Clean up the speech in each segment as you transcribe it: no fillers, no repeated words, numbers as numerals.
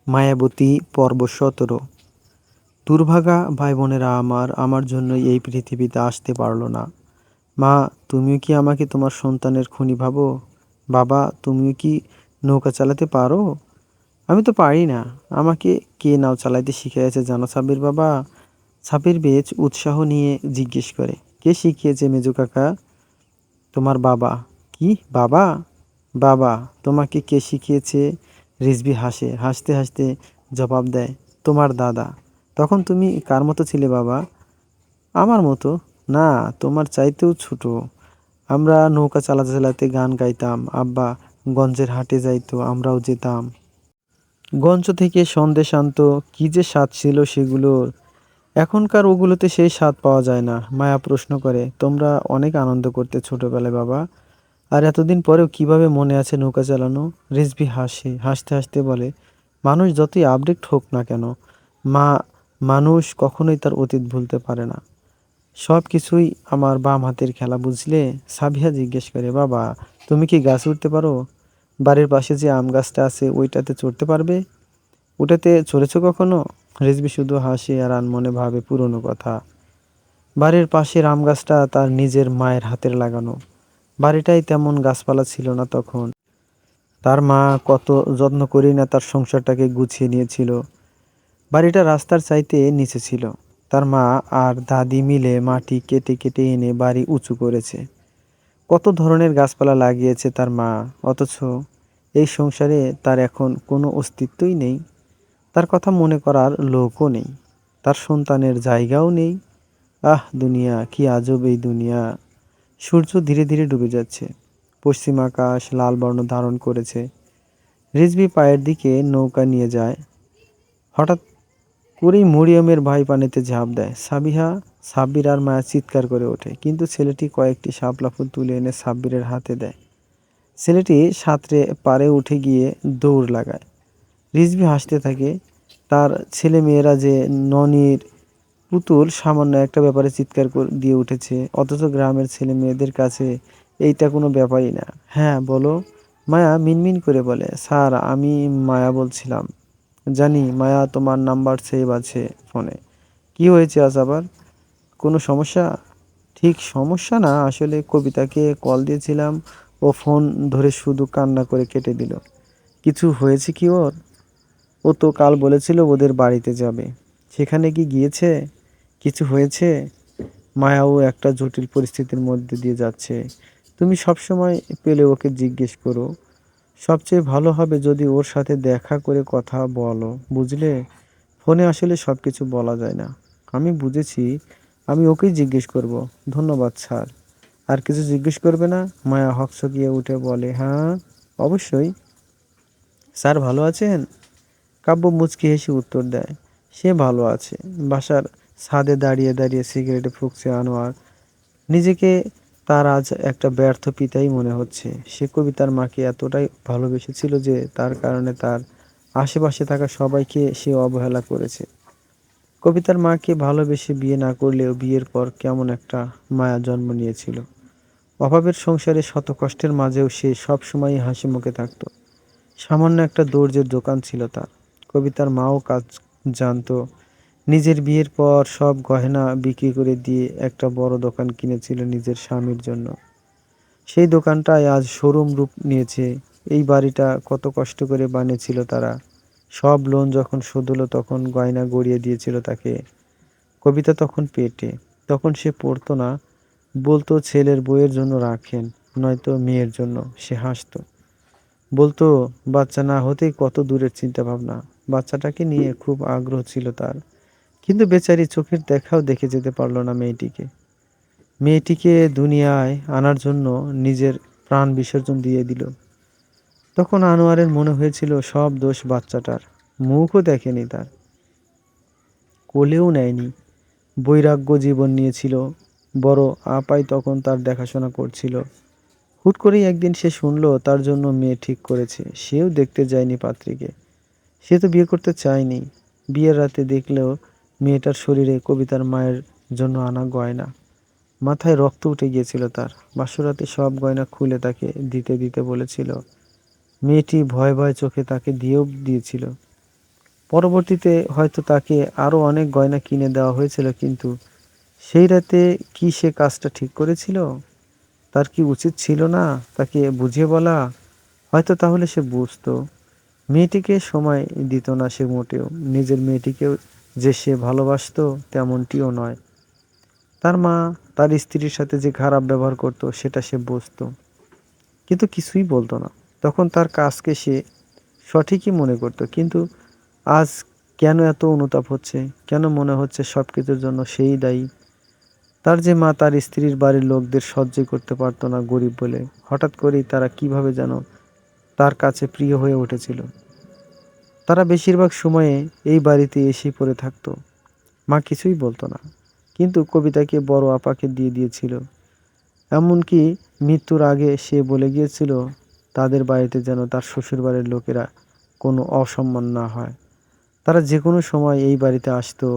মায়াবতী পর্ব ১৭। দুর্ভাগা ভাই বোনেরা আমার জন্যই এই পৃথিবীতে আসতে পারল না। মা, তুমিও কি আমাকে তোমার সন্তানের খুনি ভাবো? বাবা, তুমিও কি নৌকা চালাতে পারো? আমি তো পারি না। আমাকে কে নাও চালাইতে শিখিয়েছে জানো সাব্বির বাবা? সাব্বির বেশ উৎসাহ নিয়ে জিজ্ঞেস করে। কে শিখিয়েছে মেজো কাকা? তোমার বাবা। কি বাবা? বাবা, তোমাকে কে শিখিয়েছে? রিজভী হাসে। হাসতে হাসতে জবাব দেয়, তোমার দাদা। তখন তুমি কার মতো ছিলে বাবা? আমার মতো? না, তোমার চাইতেও ছোট। আমরা নৌকা চালাতে চালাতে গান গাইতাম। আব্বা গঞ্জের হাটে যাইতো, আমরাও যেতাম। গঞ্জ থেকে সন্দেশ আনতো, কি যে স্বাদ ছিল সেগুলোর। এখনকার ওগুলোতে সেই স্বাদ পাওয়া যায় না। মায়া প্রশ্ন করে, তোমরা অনেক আনন্দ করতে ছোটবেলায় বাবা। আর এতদিন পরেও কিভাবে মনে আছে নৌকা চালানো? রিজভী হাসে। হাসতে হাসতে বলে, মানুষ যতই আপডেট হোক না কেন, মা মানুষ কখনোই তার অতীত ভুলতে পারে না। সব কিছুই আমার বাম হাতের খেলা বুঝলে? সাবিহা জিজ্ঞেস করে, বাবা তুমি কি গাছে উঠতে পারো? বাড়ির পাশে যে আম গাছটা আছে ওইটাতে চড়তে পারবে? ওটাতে চড়েছো কখনো? রিজভী শুধু হাসে আর আনমনে ভাবে পুরনো কথা। বাড়ির পাশের আম গাছটা তার নিজের মায়ের হাতের লাগানো। বাড়িটায় তেমন গাছপালা ছিল না তখন। তার মা কত যত্ন করেই না তার সংসারটাকে গুছিয়ে নিয়েছিল। বাড়িটা রাস্তার চাইতে নিচে ছিল। তার মা আর দাদি মিলে মাটি কেটে কেটে এনে বাড়ি উঁচু করেছে। কত ধরনের গাছপালা লাগিয়েছে তার মা, অথচ এই সংসারে তার এখন কোনো অস্তিত্বই নেই। তার কথা মনে করার লোকও নেই। তার সন্তানের জায়গাও নেই। আহ দুনিয়া, কি আজব এই দুনিয়া। সূর্য ধীরে ধীরে ডুবে যাচ্ছে। পশ্চিম আকাশ লাল বর্ণ ধারণ করেছে। রিজভী পায়ের দিকে নৌকা নিয়ে যায়। হঠাৎ করেই মরিয়মের ভাই পানিতে ঝাঁপ দেয়। সাব্বির আর মায়া চিৎকার করে ওঠে, কিন্তু ছেলেটি কয়েকটি শাপলা ফুল তুলে এনে সাব্বিরের হাতে দেয়। ছেলেটি সাঁতরে পাড়ে উঠে গিয়ে দৌড় লাগায়। রিজভী হাসতে থাকে। তার ছেলে মেয়েরা যে ননির পুতুল সামান্য একটা ব্যাপারে চিৎকার দিয়ে উঠেছে, অথচ গ্রামের ছেলে মেয়েদের কাছে এইটা কোনো ব্যাপারই না। হ্যাঁ বলো। মায়া মিনমিন করে বলে, স্যার আমি মায়া বলছিলাম। জানি মায়া, তোমার নাম্বার সেভ আছে ফোনে। কি হয়েছে আজ আবার? কোনো সমস্যা? ঠিক সমস্যা না, আসলে কবিতাকে কল দিয়েছিলাম, ও ফোন ধরে শুধু কান্না করে কেটে দিল। কিছু হয়েছে কি ওর? ও তো কাল বলেছিল ওদের বাড়িতে যাবে। সেখানে কি গিয়েছে? কিছু হয়েছে? মায়াও একটা জটিল পরিস্থিতির মধ্যে দিয়ে যাচ্ছে। তুমি সবসময় পেলে ওকে জিজ্ঞেস করো। সবচেয়ে ভালো হবে যদি ওর সাথে দেখা করে কথা বলো, বুঝলে? ফোনে আসলে সব কিছু বলা যায় না। আমি বুঝেছি, আমি ওকেই জিজ্ঞেস করব। ধন্যবাদ স্যার। আর কিছু জিজ্ঞেস করবে না? মায়া হকচকিয়ে উঠে বলে, হ্যাঁ অবশ্যই। স্যার ভালো আছেন? কাব্য মুচকি হেসে উত্তর দেয়, সে ভালো আছে। বাসার ছাদে দাঁড়িয়ে দাঁড়িয়ে সিগারেটে ফুঁকছে আনোয়ার। নিজেকে তার আজ একটা ব্যর্থ পিতাই মনে হচ্ছে। সে কবিতার মাকে এতটাই ভালোবেসেছিল যে তার কারণে তার আশেপাশে থাকা সবাইকে সে অবহেলা করেছে। কবিতার মাকে ভালোবেসে বিয়ে না করলেও বিয়ের পর কেমন একটা মায়া জন্ম নিয়েছিল। অভাবের সংসারে শত কষ্টের মাঝেও সে সবসময়ই হাসি মুখে থাকত। সামান্য একটা দর্জির দোকান ছিল তার। কবিতার মাও কাজ জানতো। নিজের বিয়ের পর সব গয়না বিক্রি করে দিয়ে একটা বড় দোকান কিনেছিল নিজের স্বামীর জন্য। সেই দোকানটায় আজ শোরুম রূপ নিয়েছে। এই বাড়িটা কত কষ্ট করে বানিয়েছিল তারা। সব লোন যখন শোধ হলো তখন গয়না গড়িয়ে দিয়েছিল তাকে। কবিতা তখন পেটে। তখন সে পড়তো না, বলতো ছেলের বইয়ের জন্য রাখেন, নয়তো মেয়ের জন্য। সে হাসতো, বলতো বাচ্চা না হতেই কত দূরের চিন্তা ভাবনা। বাচ্চাটাকে নিয়ে খুব আগ্রহ ছিল তার, কিন্তু বেচারি চোখের দেখাও দেখে যেতে পারল না মেয়েটিকে। মেয়েটিকে দুনিয়ায় আনার জন্য নিজের প্রাণ বিসর্জন দিয়ে দিল। তখন আনোয়ারের মনে হয়েছিল সব দোষ বাচ্চাটার। মুখও দেখেনি তার, কোলেও নেয়নি, বৈরাগ্য জীবন নিয়েছিল। বড় আপাই তখন তার দেখাশোনা করছিল। হুট করেই একদিন সে শুনল তার জন্য মেয়ে ঠিক করেছে। সেও দেখতে যায়নি পাত্রীকে। সে তো বিয়ে করতে চায়নি। বিয়ের রাতে দেখলেও মেয়েটার শরীরে কবিতার মায়ের জন্য আনা গয়না। মাথায় রক্ত উঠে গিয়েছিল তার। বাসরাতে সব গয়না খুলে তাকে দিতে দিতে বলেছিল। মেয়েটি ভয়ে ভয়ে চোখে তাকে দিয়েও দিয়েছিল। পরবর্তীতে হয়তো তাকে আরও অনেক গয়না কিনে দেওয়া হয়েছিল, কিন্তু সেই রাতে কি সে কাজটা ঠিক করেছিল? তার কি উচিত ছিল না তাকে বুঝিয়ে বলা? হয়তো তাহলে সে বুঝতো। মেয়েটিকে সময় দিত না সে মোটেও। নিজের মেয়েটিকেও যে সে ভালোবাসতো তেমনটিও নয়। তার মা তার স্ত্রীর সাথে যে খারাপ ব্যবহার করত সেটা সে বুঝতো, কিন্তু কিছুই বলতো না। তখন তার কাজকে সে সঠিকই মনে করত। কিন্তু আজ কেন এত অনুতাপ হচ্ছে? কেন মনে হচ্ছে সব কিছুর জন্য সেই দায়ী? তার যে মা তার স্ত্রীর বাড়ির লোকদের সহ্য করতে পারতো না গরিব বলে, হঠাৎ করেই তারা কিভাবে যেন তার কাছে প্রিয় হয়ে উঠেছিল। তারা বেশিরভাগ সময়ে এই বাড়িতে এসেই পড়ে থাকতো। মা কিছুই বলতো না, কিন্তু কবিতাকে বড় আপাকে দিয়ে দিয়েছিল। এমনকি মৃত্যুর আগে সে বলে গিয়েছিল তাদের বাড়িতে যেন তার শ্বশুরবাড়ির লোকেরা কোনো অসম্মান না হয়। তারা যে কোনো সময় এই বাড়িতে আসতো।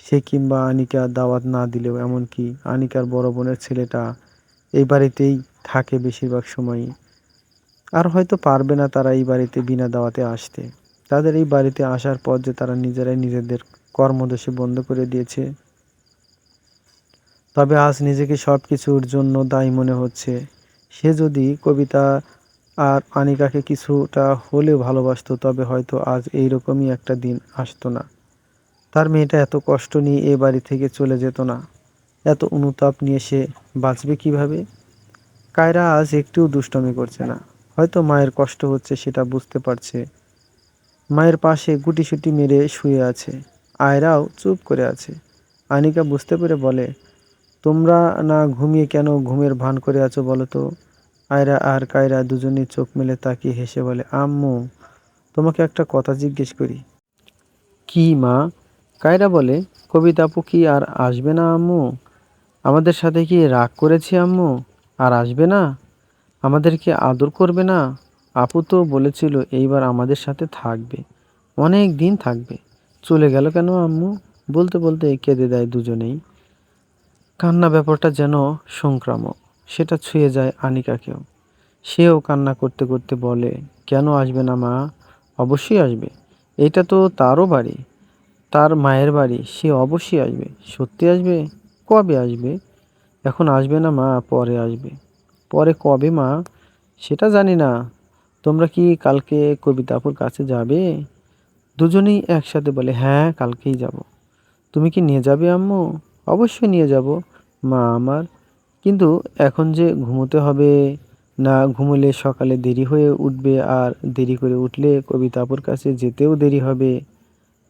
সে কিংবা আনিকা দাওয়াত না দিলেও, এমনকি আনিকার বড় বোনের ছেলেটা এই বাড়িতেই থাকে বেশিরভাগ সময়ই। আর হয়তো পারবে না তারা এই বাড়িতে বিনা দাওয়াতে আসতে। তাদের এই বাড়িতে আসার পর যে তারা নিজেরাই নিজেদের কর্মদোষে বন্ধ করে দিয়েছে। তবে আজ নিজেকে সব কিছুর জন্য দায়ী মনে হচ্ছে। সে যদি কবিতা আর আনিকাকে কিছুটা হলেও ভালোবাসতো, তবে হয়তো আজ এইরকমই একটা দিন আসতো না। তার মেয়েটা এত কষ্ট নিয়ে এ বাড়ি থেকে চলে যেত না। এত অনুতাপ নিয়ে সে বাঁচবে কিভাবে? কায়রা আজ একটুও দুষ্টমি করছে না। হয়তো মায়ের কষ্ট হচ্ছে সেটা বুঝতে পারছে। মায়ের পাশে গুটিসুটি মেরে শুয়ে আছে। আয়রাও চুপ করে আছে। আনিকা বুঝতে পেরে বলে, তোমরা না ঘুমিয়ে কেন ঘুমের ভান করে আছো বলো তো? আয়রা আর কায়রা দুজনেই চোখ মেলে তাকিয়ে হেসে বলে, আম্মু, তোমাকে একটা কথা জিজ্ঞেস করি। কি মা? কায়রা বলে, কবিতা আপু কি আর আসবে না আম্মু? আমাদের সাথে কি রাগ করেছে আম্মু? আর আসবে না? আমাদেরকে আদর করবে না? আপু তো বলেছিল এইবার আমাদের সাথে থাকবে, অনেক দিন থাকবে। চলে গেল কেন আম্মু? বলতে বলতে কেঁদে দেয় দুজনেই। কান্না ব্যাপারটা যেন সংক্রামক। সেটা ছুঁয়ে যায় আনিকাকেও। সেও কান্না করতে করতে বলে, কেন আসবে না মা? অবশ্যই আসবে। এটা তো তারও বাড়ি, তার মায়ের বাড়ি। সে অবশ্যই আসবে। সত্যি আসবে? কবে আসবে? এখন আসবে না মা, পরে আসবে। পরে কবে মা? সেটা জানি না। তোমরা কি কালকে কবিতাপুর কাছে যাবে? দুজনেই একসাথে বলে, হ্যাঁ, কালকেই যাব। তুমি কি নিয়ে যাবে আম্মু? অবশ্যই নিয়ে যাব মা আমার। কিন্তু এখন যে ঘুমোতে হবে, না ঘুমোলে সকালে দেরি হয়ে উঠবে, আর দেরি করে উঠলে কবিতাপুর কাছে যেতেও দেরি হবে।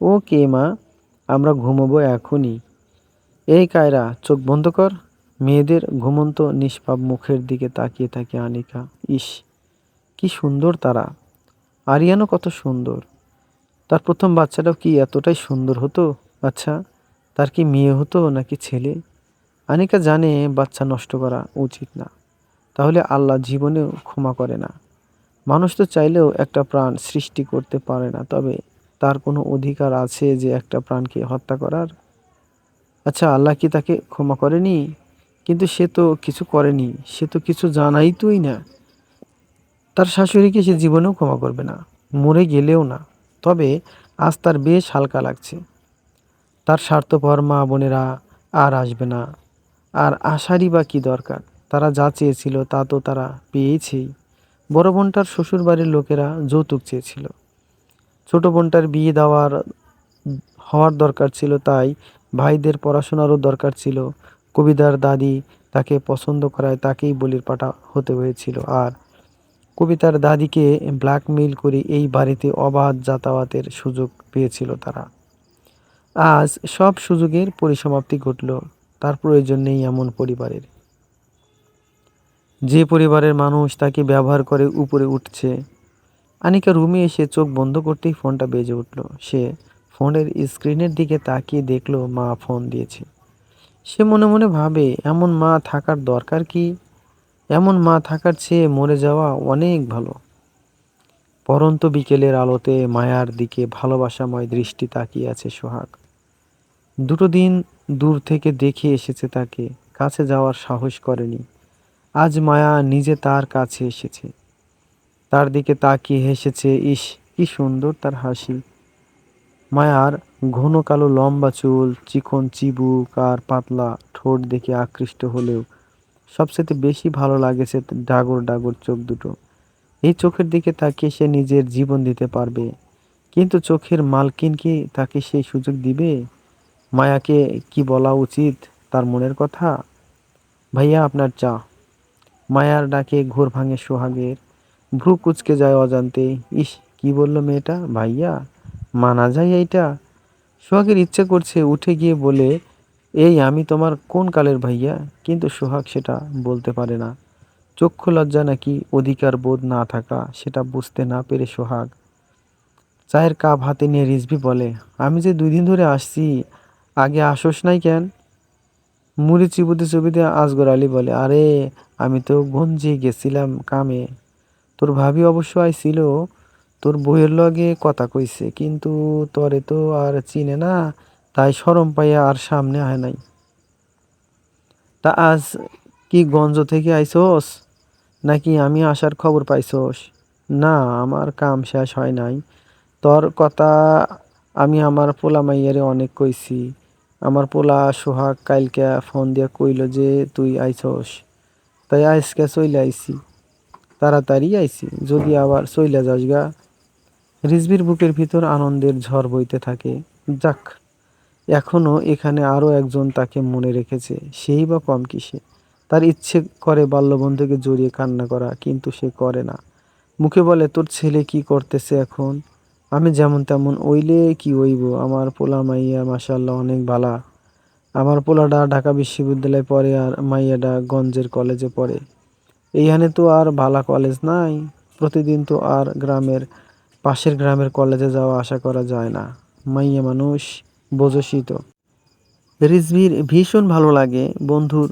ওকে মা, আমরা ঘুমোবো এখনই। এই কায়রা, চোখ বন্ধ কর। মেয়েদের ঘুমন্ত নিষ্পাপ মুখের দিকে তাকিয়ে থাকে আনিকা। ইস, কি সুন্দর তারা! আরিয়ানও কত সুন্দর। তার প্রথম বাচ্চাটাও কি এতটাই সুন্দর হতো? আচ্ছা, তার কি মেয়ে হতো নাকি ছেলে? আনিকা জানে বাচ্চা নষ্ট করা উচিত না, তাহলে আল্লাহ জীবনেও ক্ষমা করে না। মানুষ তো চাইলেও একটা প্রাণ সৃষ্টি করতে পারে না, তবে তার কোনো অধিকার আছে যে একটা প্রাণকে হত্যা করার? আচ্ছা, আল্লাহ কি তাকে ক্ষমা করেনি? কিন্তু সে তো কিছু করেনি, সে তো কিছু জানাইতোই না। তার শাশুড়িকে সে জীবনেও ক্ষমা করবে না, মরে গেলেও না। তবে আজ তার বেশ হালকা লাগছে। তার স্বার্থপর মা বোনেরা আর আসবে না। আর আসারই বা কি দরকার? তারা যা চেয়েছিল তা তো তারা পেয়েছেই। বড় বোনটার শ্বশুর বাড়ির লোকেরা যৌতুক চেয়েছিল। ছোট বোনটার বিয়ে হওয়ার দরকার ছিল, তাই ভাইদের পড়াশোনারও দরকার ছিল। কবিতার দাদি তাকে পছন্দ করায় তাকেই বলির পাঠা হতে হয়েছিল। আর কবিতার দাদিকে ব্ল্যাকমেইল করে এই বাড়িতে অবাধ যাতায়াতের সুযোগ পেয়েছিল তারা। আজ সব সুযোগের পরিসমাপ্তি ঘটল। তার প্রয়োজন নেই এমন পরিবারের। যে পরিবারের মানুষ তাকে ব্যবহার করে উপরে উঠছে। আনিকা রুমে এসে চোখ বন্ধ করতেই ফোনটা বেজে উঠল। সে ফোনের স্ক্রিনের দিকে তাকিয়ে দেখলো মা ফোন দিয়েছে। সে মনে মনে ভাবে, এমন মা থাকার দরকার কি? এমন মা থাকার চেয়ে মরে যাওয়া অনেক ভালো। পরন্ত বিকেলের আলোতে মায়ার দিকে ভালোবাসাময় দৃষ্টি তাকিয়ে আছে সোহাগ। দুটো দিন দূর থেকে দেখে এসেছে তাকে, কাছে যাওয়ার সাহস করেনি। আজ মায়া নিজে তার কাছে এসেছে, তার দিকে তাকিয়ে হেসেছে। ইস, কি সুন্দর তার হাসি! মায়ার ঘন কালো লম্বা চুল, চিকন চিবুক আর পাতলা ঠোঁট দেখে আকৃষ্ট হলেও সবচেয়ে বেশি ভালো লাগেছে ডাগর ডাগর চোখ দুটো। এই চোখের দিকে তাকিয়ে সে নিজের জীবন দিতে পারবে, কিন্তু চোখের মালকিন কি তাকে সেই সুযোগ দিবে? মায়াকে কি বলা উচিত তার মনের কথা? ভাইয়া, আপনার চা। মায়ার ডাকে ঘোর ভাঙে সোহাগের, ভ্রু কুঁচকে যায় অজান্তে। ইস, কি বললো মেয়েটা, ভাইয়া? মানা যায় এইটা? সোহাগের ইচ্ছে করছে উঠে গিয়ে বলে, এই আমি তোমার কোন কালের ভাইয়া? কিন্তু সোহাগ সেটা বলতে পারে না। চক্ষু লজ্জা নাকি অধিকার বোধ না থাকা, সেটা বুঝতে না পেরে সোহাগ চায়ের কাপ হাতে নিয়ে রিজভি বলে, আমি যে 2 দিন ধরে আসছি, আগে আসোস নাই কেন? মুড়ি চিবুতে চিবুতে আসগর আলী বলে, আরে আমি তো গঞ্জে গেছিলাম কামে। তোর ভাবি অবশ্য আইছিল, তোর বউয়ের লগে কথা কইছে, কিন্তু তরে তো আর চিনে না, তাই শরম পাইয়া আর সামনে আয় নাই। তা আজ কি গঞ্জ থেকে আইসোস, নাকি আমি আসার খবর পাইছোস? না, আমার কাম শেষ হয় নাই। তোর কথা আমি আমার পোলা মাইয়ারে অনেক কইছি। আমার পোলা সোহাগ কাইলকে ফোন দিয়া কইল যে তুই আইছস, তাই আজকে চইলে আইছি। তাড়াতাড়ি আইছি, যদি আবার চইলা যাস গা। রিজভির বুকের ভিতর আনন্দের ঝড় বইতে থাকে। যাক, এখনো এখানে আরো একজন তাকে মনে রেখেছে, সেই বা কম কিসে। তার ইচ্ছে করে বাল্যবন্ধুকে জড়িয়ে কান্না করা, কিন্তু সে করে না। মুখে বলে, তোর ছেলে কি করতেছে এখন? আমি যেমন তেমন ওইলে কি হইব, আমার পোলা মাইয়া মাশাআল্লাহ অনেক ভালা। আমার পোলাডা ঢাকা বিশ্ববিদ্যালয়ে পড়ে আর মাইয়াডা গঞ্জের কলেজে পড়ে। এইখানে তো আর ভালা কলেজ নাই, প্রতিদিন তো আর পাশের গ্রামের কলেজে যাওয়া আশা করা যায় না। মাইয়া মানুষ, বোঝসই তো। রিজভির ভীষণ ভালো লাগে বন্ধুর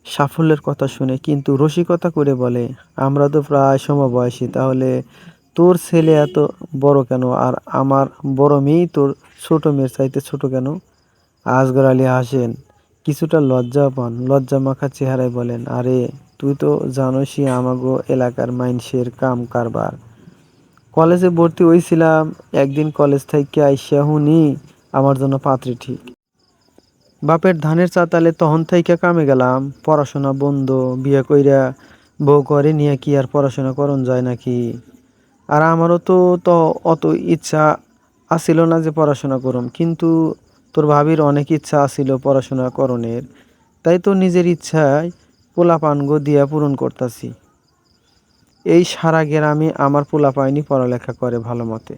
সাফল্যের কথা শুনে, কিন্তু রসিকতা করে বলে, আমরা তো প্রায় সমবয়সী, তাহলে তোর ছেলে এত বড় কেন, আর আমার বড় মেয়েই তোর ছোট মেয়ের চাইতে ছোট কেন? আসগর আলী হাসেন, কিছুটা লজ্জা পান, লজ্জা মাখা চেহারায় বলেন, আরে তুই তো জানোসই আমাগো এলাকার মাইনষের কাম কারবার। কলেজে ভর্তি হইছিলাম, একদিন কলেজ থেকে আইসা হুনি আমার জন্য পাত্রী ঠিক। বাপের ধানের চাতালে তহন থাইকা কামে গেলাম, পড়াশোনা বন্ধ, বিয়ে কইরা বউ করে নিয়ে কি আর পড়াশোনা করন যায় নাকি? আর আমারও তো অত ইচ্ছা আছিল না যে পড়াশোনা করুম, কিন্তু তোর ভাবির অনেক ইচ্ছা আছিল পড়াশোনা করণের, তাই তো নিজের ইচ্ছায় পোলাপানগো দিয়া পূরণ করতাছি। এই সারা গ্রামে আমার পোলাপাইনি পড়ালেখা করে ভালো মতে।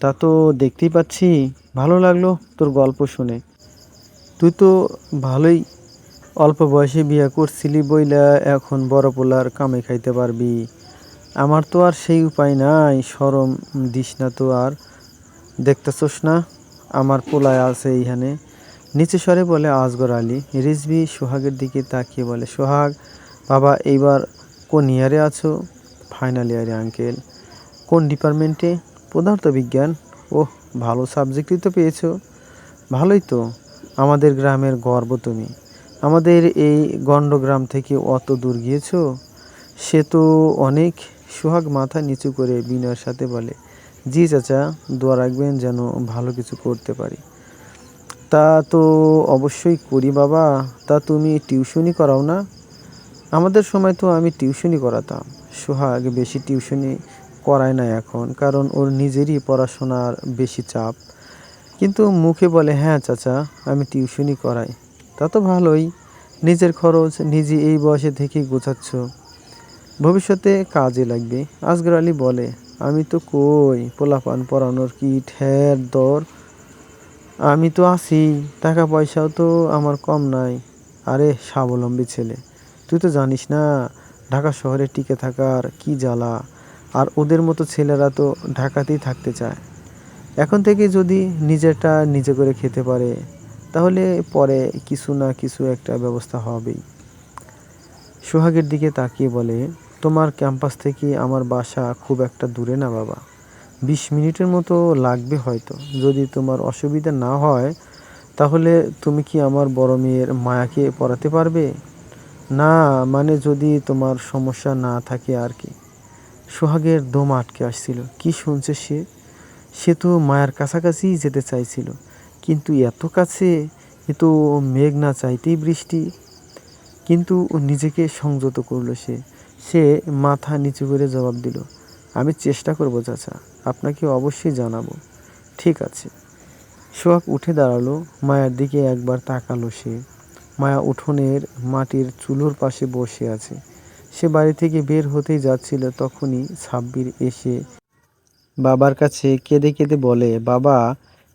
তা তো দেখতেই পাচ্ছি। ভালো লাগলো তোর গল্প শুনে। তুই তো ভালোই অল্প বয়সে বিয়ে করছিলি বইলা এখন বড় পোলার কামাই খাইতে পারবি। আমার তো আর সেই উপায় নাই, শরম দিস না তো আর? দেখতেছস না আমার পোলায় আছে এইখানে। নিচু স্বরে বলে আসগর আলী। রিজভী সোহাগের দিকে তাকিয়ে বলে, সোহাগ বাবা, এইবার কোন ইয়ারে আছো? ফাইনাল ইয়ারে আঙ্কেল। কোন ডিপার্টমেন্টে? পদার্থবিজ্ঞান। ওহ, ভালো সাবজেক্টই তো পেয়েছো। ভালোই তো, আমাদের গ্রামের গর্ব তুমি। আমাদের এই গণ্ডগ্রাম থেকে অত দূর গিয়েছো, সে তো অনেক। সোহাগ মাথা নিচু করে বিনয়ের সাথে বলে, জি চাচা, দোয়া রাখবেন যেন ভালো কিছু করতে পারি। তা তো অবশ্যই করি বাবা। তা তুমি টিউশনি করাও না? আমাদের সময় তো আমি টিউশনি করাতাম। সোহাগ বেশি টিউশনি করায় না এখন, কারণ ওর নিজেরই পড়াশোনার বেশি চাপ। কিন্তু মুখে বলে, হ্যাঁ চাচা, আমি টিউশনি করাই। তা তো ভালোই, নিজের খরচ নিজে এই বয়সে থেকেই গোছাচ্ছ, ভবিষ্যতে কাজে লাগবে। আসগর আলী বলে, আমি তো কই, পোলাপান পড়ানোর কি ঠের দর? আমি তো আছি, টাকা পয়সাও তো আমার কম নাই। আরে স্বাবলম্বী ছেলে, তুই তো জানিস না ঢাকা শহরে টিকে থাকার কি জ্বালা, আর ওদের মতো ছেলেরা তো ঢাকাতেই থাকতে চায়। এখন থেকে যদি নিজেরটা নিজে করে খেতে পারে, তাহলে পরে কিছু না কিছু একটা ব্যবস্থা হবেই। সোহাগের দিকে তাকিয়ে বলে, তোমার ক্যাম্পাস থেকে আমার বাসা খুব একটা দূরে না বাবা, 20 মিনিটের মতো লাগবে হয়তো। যদি তোমার অসুবিধা না হয়, তাহলে তুমি কি আমার বড় মেয়ের মায়াকে পড়াতে পারবে? না, মানে যদি তোমার সমস্যা না থাকে আর কি। সোহাগের দম আটকে আসছিল, কি শুনছে সে? সে তো মায়ার কাছাকাছি যেতে চাইছিল, কিন্তু এত কাছে, এ তো মেঘ না চাইতেই বৃষ্টি। কিন্তু নিজেকে সংযত করলো সে। সে মাথা নিচু করে জবাব দিল, আমি চেষ্টা করব চাচা, আপনাকে অবশ্যই জানাবো। ঠিক আছে। সোহাগ উঠে দাঁড়ালো, মায়ার দিকে একবার তাকালো সে। মায়া উঠোনের মাটির চুলোর পাশে বসে আছে। সে বাড়ি থেকে বের হতেই যাচ্ছিল, তখনই সাব্বির এসে বাবার কাছে কেঁদে কেঁদে বলে, বাবা,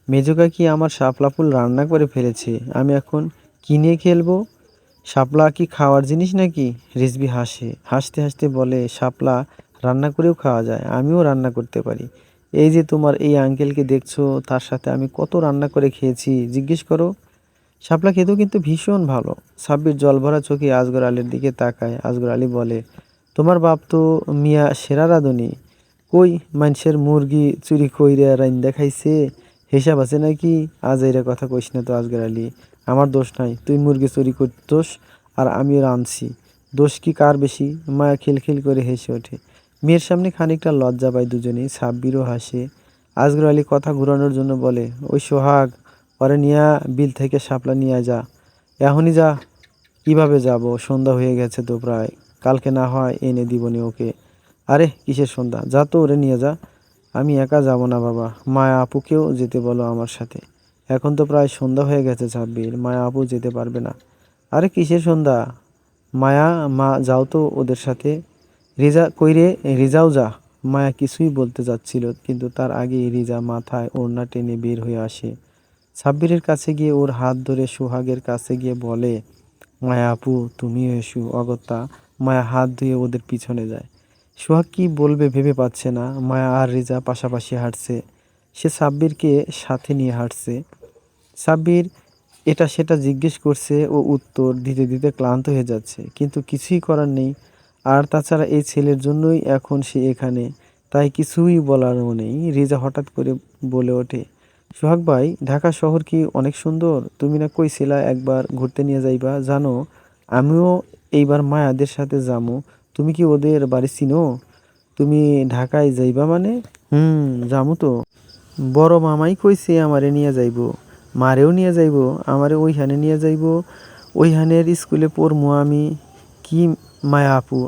মেজো কাকি আমার শাপলা ফুল রান্না করে ফেলেছে, আমি এখন কি নিয়ে খেলবো? শাপলা কি খাওয়ার জিনিস নাকি? রিজভী হাসে, হাসতে হাসতে বলে, শাপলা রান্না করেও খাওয়া যায়, আমিও রান্না করতে পারি। এই যে তোমার এই আঙ্কেলকে দেখছো, তার সাথে আমি কত রান্না করে খেয়েছি, জিজ্ঞেস করো। শাপলা খেতেও কিন্তু ভীষণ ভালো। সাব্বির জলভরা চোখে আজগর আলীর দিকে তাকায়। আজগর আলী বলে, তোমার বাপ তো মিয়া সেরা রাঁধুনি। কই মানুষের মুরগি চুরি কইরা রাইন্দা খাইছে, হিসাব আছে নাকি? আজ এরা কথা কইস না তো আজগর আলী, আমার দোষ নাই, তুই মুরগি চুরি করতোস আর আমিও রাঁধছি, দোষ কি কার বেশি? মায়া খিলখিল করে হেসে ওঠে। মেয়ের সামনে খানিকটা লজ্জা পায় দুজনেই। সাব্বিরও হাসে। আজগর আলী কথা ঘুরানোর জন্য বলে, ওই সোহাগ, পরে নিয়া বিল থেকে শাপলা নিয়ে যা, এখনই যা। কিভাবে যাব, সন্ধ্যা হয়ে গেছে তো প্রায়, কালকে না হয় এনে দিবনি ওকে। আরে কিসের সন্ধ্যা, যা তো, ওরে নিয়ে যা। আমি একা যাব না বাবা, মায়া আপুকেও যেতে বলো আমার সাথে। এখন তো প্রায় সন্ধ্যা হয়ে গেছে সাব্বির, মায়া আপু যেতে পারবে না। আরে কিসের সন্ধ্যা, মায়া, মা যাও তো ওদের সাথে। রিজা কইরে, রিজাও যা। মায়া কিছুই বলতে যাচ্ছিল, কিন্তু তার আগেই রিজা মাথায় ওড়না টেনে বের হয়ে আসে। সাব্বিরের কাছে গিয়ে ওর হাত ধরে সোহাগের কাছে গিয়ে বলে, মায়া আপু তুমিও এসো। অগত্যা মায়া হাত ধুয়ে ওদের পিছনে যায়। সোহাগ কি বলবে ভেবে পাচ্ছে না। মায়া আর রিজা পাশাপাশি হাঁটছে। সে সাব্বিরকে সাথে নিয়ে হাঁটছে। সাব্বির এটা সেটা জিজ্ঞেস করছে, ও উত্তর দিতে দিতে ক্লান্ত হয়ে যাচ্ছে, কিন্তু কিছুই করার নেই। আর তাছাড়া এই ছেলের জন্যই এখন সে এখানে, তাই কিছুই বলারও নেই। রিজা হঠাৎ করে বলে ওঠে, সোহাগ ভাই, ঢাকা শহর কি অনেক সুন্দর? তুমি না কইছিলা একবার ঘুরতে নিয়ে যাইবা, জানো আমিও এইবার মায়াদের সাথে যামু। তুমি কি ওদের বাড়ি চিনো? তুমি ঢাকায় যাইবা মানে? যামু তো। বড় মামাই কইছে আমারে নিয়ে যাইবো, মারেও নিয়ে যাইবো, আমারে ওইখানে নিয়ে যাইবো, ওইখানের স্কুলে পড়মু আমি। কি মায়া আপু,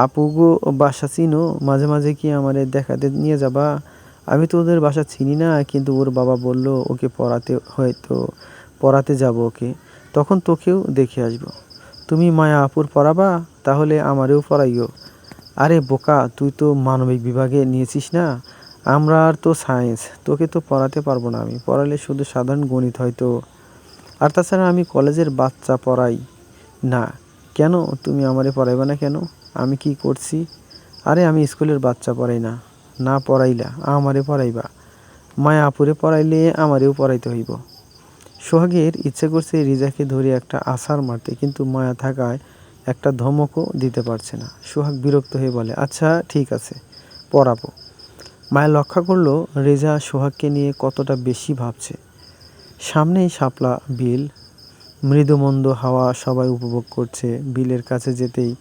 আপু গো বাসা চিনো? মাঝে মাঝে কি আমারে দেখাতে নিয়ে যাবা? আমি তো ওদের বাসা চিনি না, কিন্তু ওর বাবা বলল ওকে পড়াতে যাব ওকে, তখন তোকেও দেখে আসবো। তুমি মায়া আপুর পড়াবা? তাহলে আমারেও পড়াইও। আরে বোকা, তুই তো মানবিক বিভাগে নিয়েছিস না, আমরা আর তো সায়েন্স, তোকে তো পড়াতে পারবো না আমি, পড়ালে শুধু সাধারণ গণিত হয়তো। আর তাছাড়া আমি কলেজের বাচ্চা পড়াই না। কেন তুমি আমারে পড়াইবা না কেন? আমি কি করছি? আরে আমি স্কুলের বাচ্চা পড়াই না। না পড়াইলা আমারে পড়াইবা? মায়া আপুরে পড়াইলে আমারেও পড়াইতে হইব। সোহাগের ইচ্ছে করছে রিজাকে ধরে একটা আছাড় মারতে, কিন্তু মায়া থাকায় একটা ধমকও দিতে পারছে না। সোহাগ বিরক্ত হয়ে বলে, আচ্ছা ঠিক আছে, পড়াবো। মায়া লক্ষ্য করলো রেজা সোহাগকে নিয়ে কতটা বেশি ভাবছে। সামনেই শাপলা বিল, মৃদুমন্দ হাওয়া সবাই উপভোগ করছে। বিলের কাছে যেতেই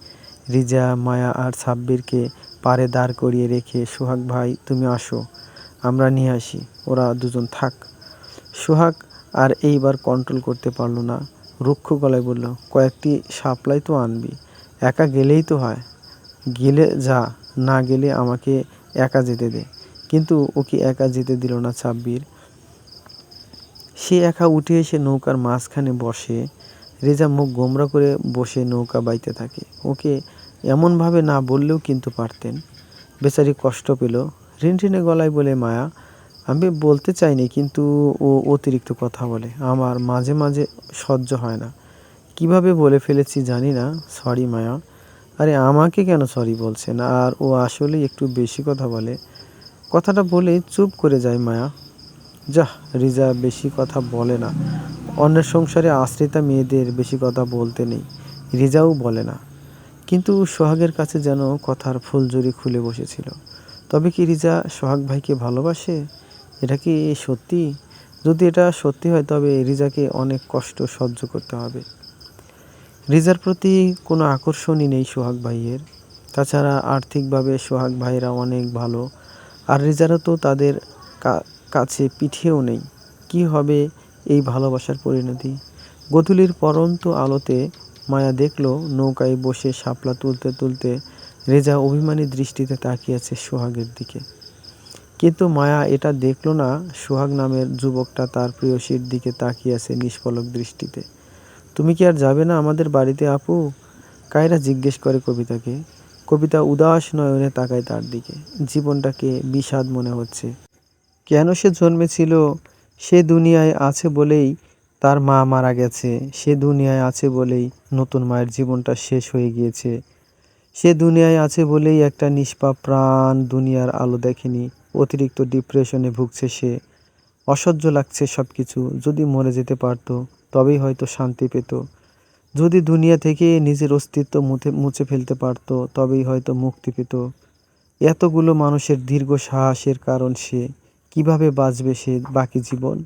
রিজা, মায়া আর সাব্বিরকে পাড়ে দাঁড় করিয়ে রেখে, সোহাগ ভাই তুমি আসো, আমরা নিয়ে আসি, ওরা দুজন থাক। সোহাগ আর এইবার কন্ট্রোল করতে পারল না, রুক্ষ গলায় বলল, কয়েকটি শাপলাই তো আনবি, একা গেলেই তো হয়। গেলে যা, না গেলে আমাকে একা যেতে দে। কিন্তু ওকে একা যেতে দিল না সাব্বির। সে একা উঠে এসে নৌকার মাঝখানে বসে। রেজা মুখ গোমড়া করে বসে নৌকা বাইতে থাকে। ওকে এমনভাবে না বললেও কিন্তু পারতেন। বেচারি কষ্ট পেল। রিনরিনে গলায় বলে, মায়া, আমি বলতে চাইনি, কিন্তু ও অতিরিক্ত কথা বলে, আমার মাঝে মাঝে সহ্য হয় না। কিভাবে বলে ফেলেছি জানি না, সরি মায়া। আরে আমাকে কেন সরি বলছেন? আর ও আসলেই একটু বেশি কথা বলে। কথাটা বলেই চুপ করে যায় মায়া। যাহ, রিজা বেশি কথা বলে না। অন্যের সংসারে আশ্রিতা মেয়েদের বেশি কথা বলতে নেই, রিজাও বলে না। কিন্তু সোহাগের কাছে যেন কথার ফুলঝুরি খুলে বসেছিল। তবে কি রিজা সোহাগ ভাইকে ভালোবাসে? এটা কি সত্যি? যদি এটা সত্যি হয়, তবে রিজাকে অনেক কষ্ট সহ্য করতে হবে। রিজার প্রতি কোনো আকর্ষণই নেই সোহাগ ভাইয়ের। তাছাড়া আর্থিকভাবে সোহাগ ভাইয়েরা অনেক ভালো, আর রিজারও তো তাদের কাছে পিঠেও নেই। কি হবে এই ভালোবাসার পরিণতি? গোধূলির পড়ন্ত আলোতে মায়া দেখল নৌকায় বসে শাপলা তুলতে তুলতে রেজা অভিমানী দৃষ্টিতে তাকিয়ে আছে সোহাগের দিকে। কিন্তু মায়া এটা দেখল না সোহাগ নামের যুবকটা তার প্রেয়সীর দিকে তাকিয়ে আছে নিষ্পলক দৃষ্টিতে। তুমি কি আর যাবে না আমাদের বাড়িতে আপু? কায়রা জিজ্ঞেস করে কবিতাকে। কবিতা উদাস নয়নে তাকায় তার দিকে। জীবনটাকে বিষাদ মনে হচ্ছে। কেন সে জন্মেছিল? সে দুনিয়ায় আছে বলেই তার মা মারা গেছে। সে দুনিয়ায় আছে বলেই নতুন মায়ের জীবনটা শেষ হয়ে গিয়েছে। সে দুনিয়ায় আছে বলেই একটা নিষ্পাপ প্রাণ দুনিয়ার আলো দেখেনি। অতিরিক্ত ডিপ্রেশনে ভুগছে সে। অসহ্য লাগছে সবকিছু। যদি মরে যেতে পারতো তবেই হয়তো শান্তি পেত। যদি দুনিয়া থেকে নিজের অস্তিত্ব মুছে ফেলতে পারতো তবেই হয়তো মুক্তি পেত। এতগুলো মানুষের দীর্ঘ সাহসের কারণ সে। কিভাবে বাঁচবে সে বাকি জীবন?